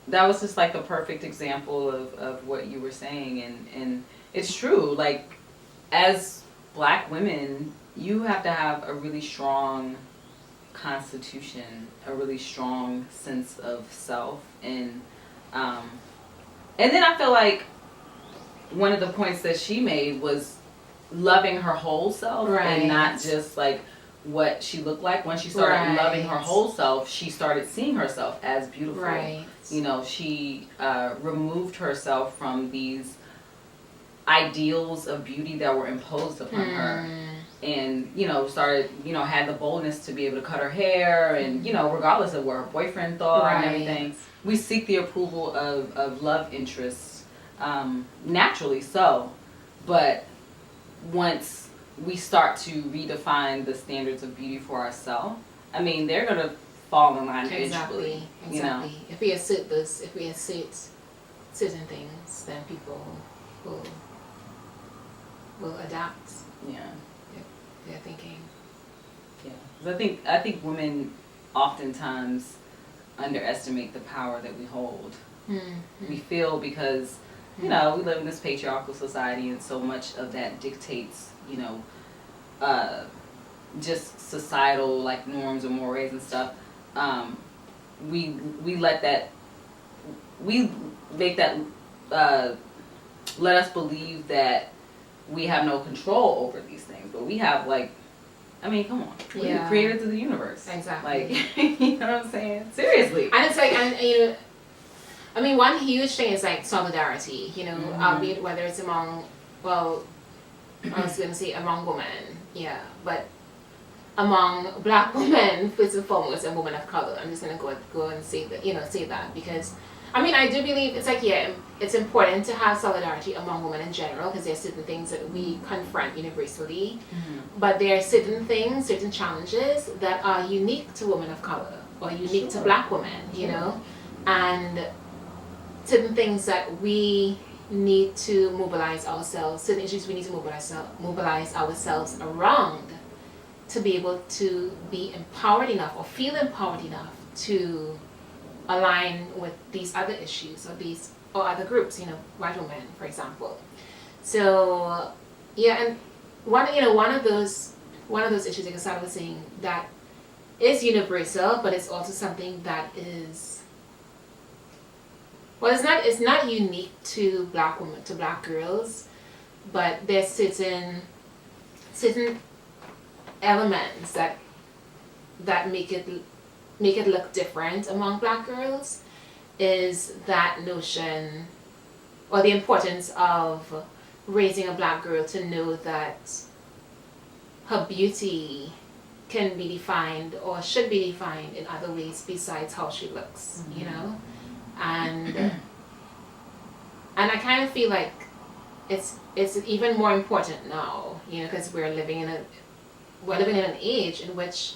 that was just like the perfect example of what you were saying, and it's true. Like, as Black women, you have to have a really strong constitution, a really strong sense of self, and then I feel like one of the points that she made was loving her whole self, and not just like what she looked like. When she started loving her whole self, she started seeing herself as beautiful. Right. You know, she removed herself from these ideals of beauty that were imposed upon her, and started, had the boldness to be able to cut her hair, and regardless of what her boyfriend thought and everything. We seek the approval of love interests, naturally so, but once we start to redefine the standards of beauty for ourselves, I mean, they're gonna fall in line eventually. Exactly. If we assert this, if we assert certain things, then people will adapt. Yeah. Their thinking. Yeah. 'Cause I think women oftentimes underestimate the power that we hold. We feel because we live in this patriarchal society, and so much of that dictates just societal like norms and mores and stuff. We let that, we make that let us believe that we have no control over these things, but we have, like, I mean, come on. We were created to the universe. Exactly. Like, you know what I'm saying? Seriously. And it's like, I mean, one huge thing is like solidarity, albeit whether it's among, well, I was going to say among women, but among Black women, first and foremost, and women of color. I'm just going to go and say that, say that, because, I mean, I do believe it's like, it's important to have solidarity among women in general, because there are certain things that we confront universally, but there are certain things, certain challenges that are unique to women of color, or unique to Black women, and certain things that we need to mobilize ourselves, certain issues we need to mobilize ourselves around to be able to be empowered enough or feel empowered enough to align with these other issues or other groups, white women, for example. So and one of those issues, like I was saying, that is universal, but it's also something that is, well, it's not unique to Black women, to Black girls, but there's certain elements that make it look different among Black girls, is that notion, or the importance of raising a Black girl to know that her beauty can be defined or should be defined in other ways besides how she looks, and I kind of feel like it's even more important now, because we're living in an age in which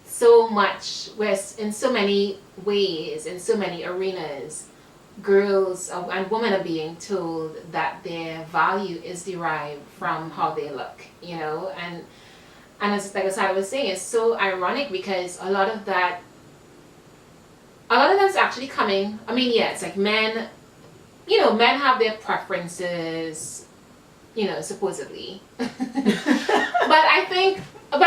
so much, where in so many ways, in so many arenas, girls and women are being told that their value is derived from how they look, and as like I was saying, it's so ironic because a lot of that's actually coming. I mean, it's like men have their preferences, supposedly, but I think a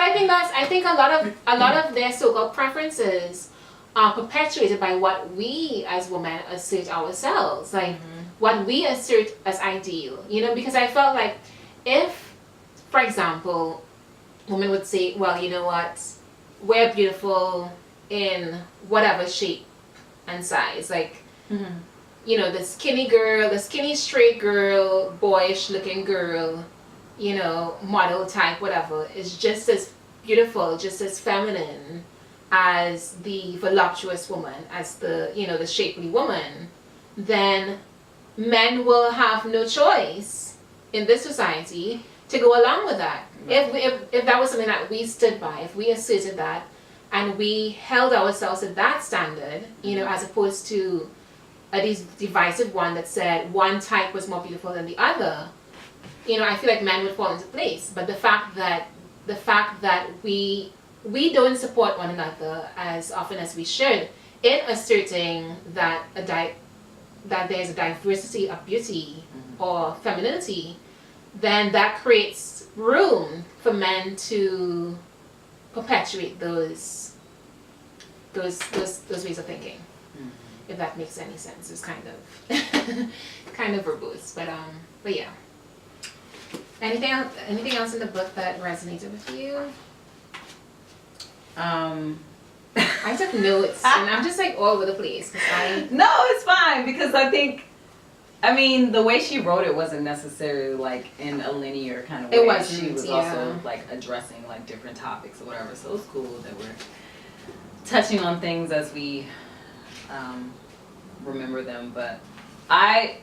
lot of their so-called preferences are perpetuated by what we as women assert ourselves, like what we assert as ideal, because I felt like if, for example, women would say, well, you know what, we're beautiful in whatever shape and size, like, the skinny girl, the skinny straight girl, boyish looking girl, model type, whatever, is just as beautiful, just as feminine as the voluptuous woman, as the shapely woman, then men will have no choice in this society to go along with that. If that was something that we stood by, if we asserted that, and we held ourselves to that standard, as opposed to a divisive one that said one type was more beautiful than the other, I feel like men would fall into place. But the fact that we don't support one another as often as we should in asserting that that there's a diversity of beauty or femininity, then that creates room for men to perpetuate those ways of thinking. If that makes any sense. It's kind of verbose, but yeah. Anything else in the book that resonated with you? I took notes and I'm just like all over the place because No, it's fine because I mean, the way she wrote it wasn't necessarily like in a linear kind of way. It wasn't. She was also like addressing like different topics or whatever. So it was cool that we're touching on things as we remember them. But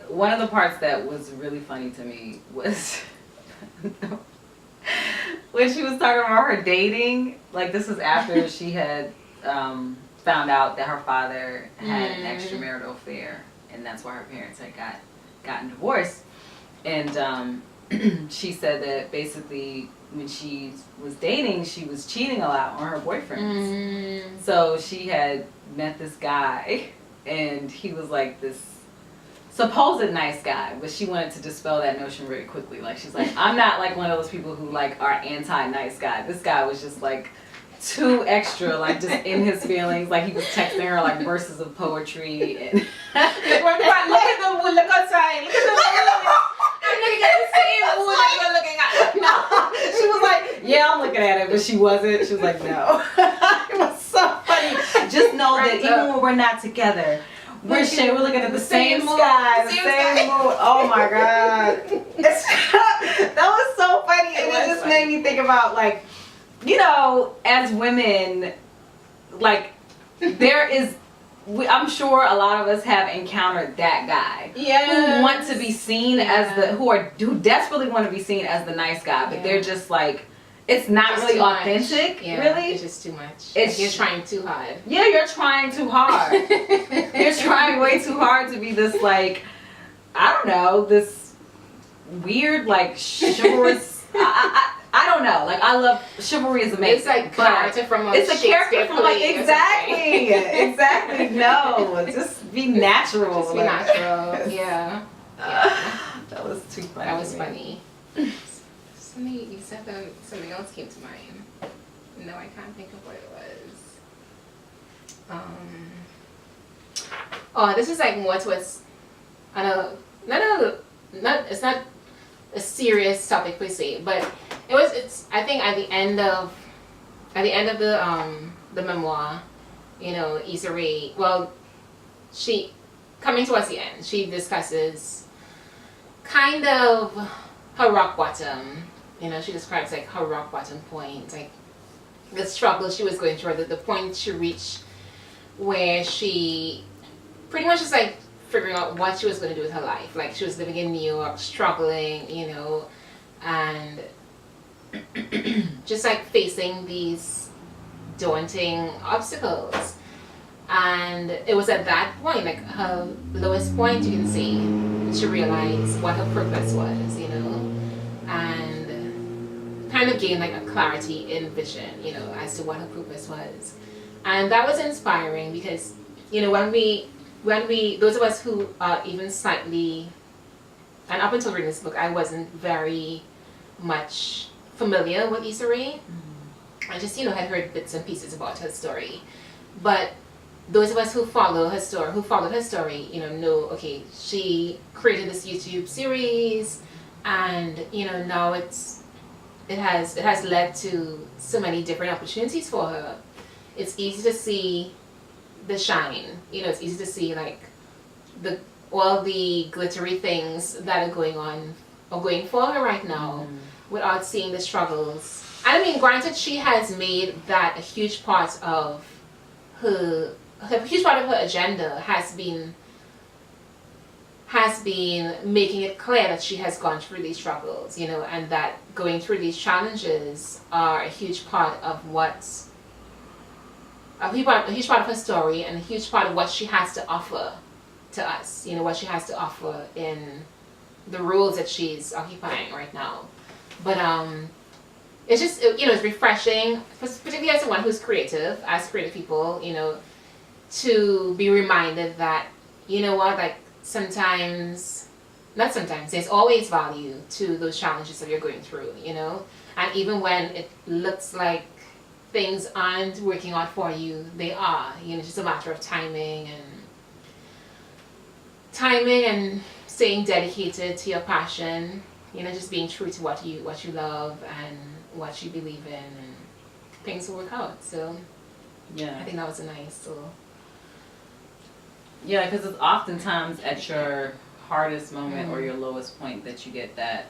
one of the parts that was really funny to me was when she was talking about her dating. Like this was after she had found out that her father had an extramarital affair, and that's why her parents had gotten divorced. And she said that basically when she was dating, she was cheating a lot on her boyfriends. So she had met this guy, and he was like this supposed nice guy, but she wanted to dispel that notion very quickly. Like she's like, I'm not like one of those people who like are anti-nice guy. This guy was just like too extra, like just in his feelings. Like he was texting her like verses of poetry and look at the moon, look outside, look at the moon. I'm looking at the same moon that you're looking at. No, she was like, yeah, I'm looking at it, but she wasn't. She was like, no. It was so funny. Just know that even when we're not together, we're looking at the same sky, the same moon. Oh my God. That was so funny. And it just made me think about like, you know, as women, like I'm sure a lot of us have encountered that guy. Who want to be seen as who desperately want to be seen as the nice guy, but they're just like, it's not just really authentic, really. It's just too much. You're trying too hard. Yeah, you're trying too hard. You're trying way too hard to be this like, I don't know, this weird like chivalrous. I don't know. Like I love chivalry is amazing. It's like character from a character from like exactly. No, just be natural. Just be natural. Yeah. That was too funny. That was funny. You said that something else came to mind. No, I can't think of what it was. This is like more towards, I know, it's not a serious topic per se, but it's I think at the end of the memoir, you know, Issa Rae, well, she coming towards the end, she discusses kind of her rock bottom. You know, she describes like her rock bottom point, like the struggle she was going through, the point she reached where she pretty much is like figuring out what she was going to do with her life. Like she was living in New York, struggling, you know, and just like facing these daunting obstacles. And it was at that point, like her lowest point, you can see, she realized what her purpose was, you know, and kind of gained like a clarity in vision, you know, as to what her purpose was. And that was inspiring because, you know, when we those of us who are even slightly, and up until reading this book, I wasn't very much familiar with Issa Rae. I just, you know, had heard bits and pieces about her story. But those of us who followed her story, you know, okay, she created this YouTube series, and, you know, now it has led to so many different opportunities for her. It's easy to see the shine, you know, it's easy to see like all the glittery things that are going for her right now, without seeing the struggles. And I mean, granted, she has made that a huge part of her agenda has been making it clear that she has gone through these struggles, you know, and that going through these challenges are a huge part of a huge part of her story, and a huge part of what she has to offer to us, you know, what she has to offer in the roles that she's occupying right now. But it's just, you know, it's refreshing, particularly as someone who's creative, as creative people, you know, to be reminded that, you know what, like sometimes, not sometimes, there's always value to those challenges that you're going through, you know? And even when it looks like things aren't working out for you, they are. You know, it's just a matter of timing and staying dedicated to your passion, you know, just being true to what you love and what you believe in, and things will work out. So yeah, I think that was a nice little. Yeah, because it's oftentimes at your hardest moment or your lowest point that you get that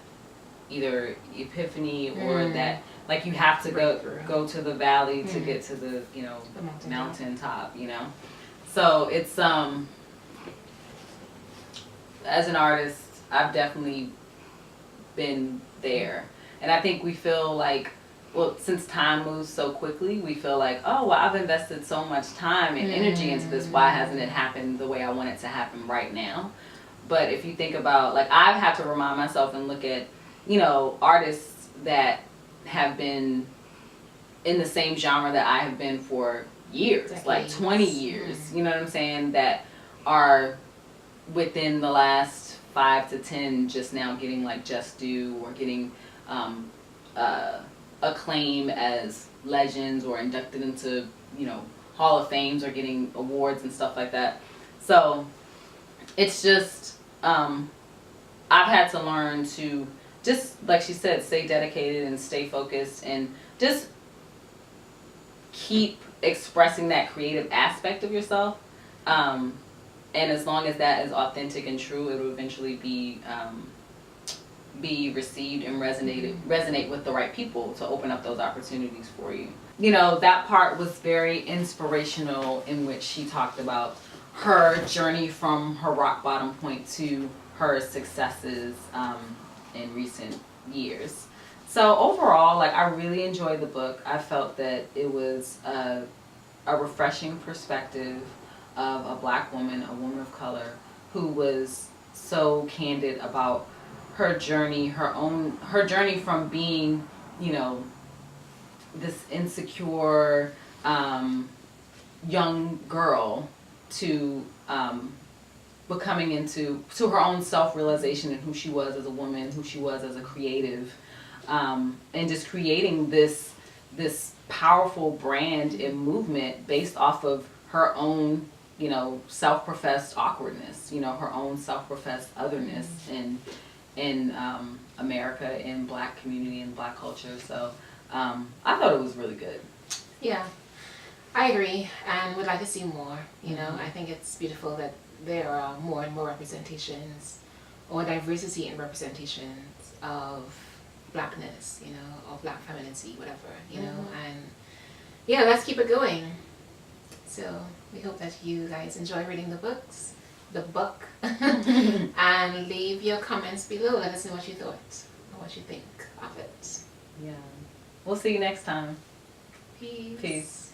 either epiphany or that, like, you have to go to the valley to get to the, you know, The mountaintop, you know. So it's as an artist, I've definitely been there, and I think we feel like, well, since time moves so quickly, we feel like, oh, well, I've invested so much time and energy into this. Why hasn't it happened the way I want it to happen right now? But if you think about, like, I've had to remind myself and look at, you know, artists that have been in the same genre that I have been for years, Decades. like 20 years, you know what I'm saying, that are within the last 5 to 10 just now getting, like, just due or getting acclaim as legends or inducted into, you know, Hall of Fames or getting awards and stuff like that. So it's just, I've had to learn to just, like she said, stay dedicated and stay focused and just keep expressing that creative aspect of yourself. And as long as that is authentic and true, it will eventually be received and resonate with the right people to open up those opportunities for you. You know, that part was very inspirational, in which she talked about her journey from her rock bottom point to her successes in recent years. So overall, like, I really enjoyed the book. I felt that it was a refreshing perspective of a Black woman, a woman of color, who was so candid about her journey, her journey from being, you know, this insecure young girl to becoming into her own self-realization and who she was as a woman, who she was as a creative, and just creating this powerful brand and movement based off of her own, you know, self-professed awkwardness, you know, her own self-professed otherness in America, in Black community and Black culture. So I thought it was really good. Yeah, I agree, and would like to see more. You know, I think it's beautiful that there are more and more representations or diversity in representations of Blackness, you know, of Black femininity, whatever, you know, and yeah, let's keep it going. So we hope that you guys enjoy reading the book, and leave your comments below. Let us know what you thought or what you think of it. Yeah. We'll see you next time. Peace. Peace.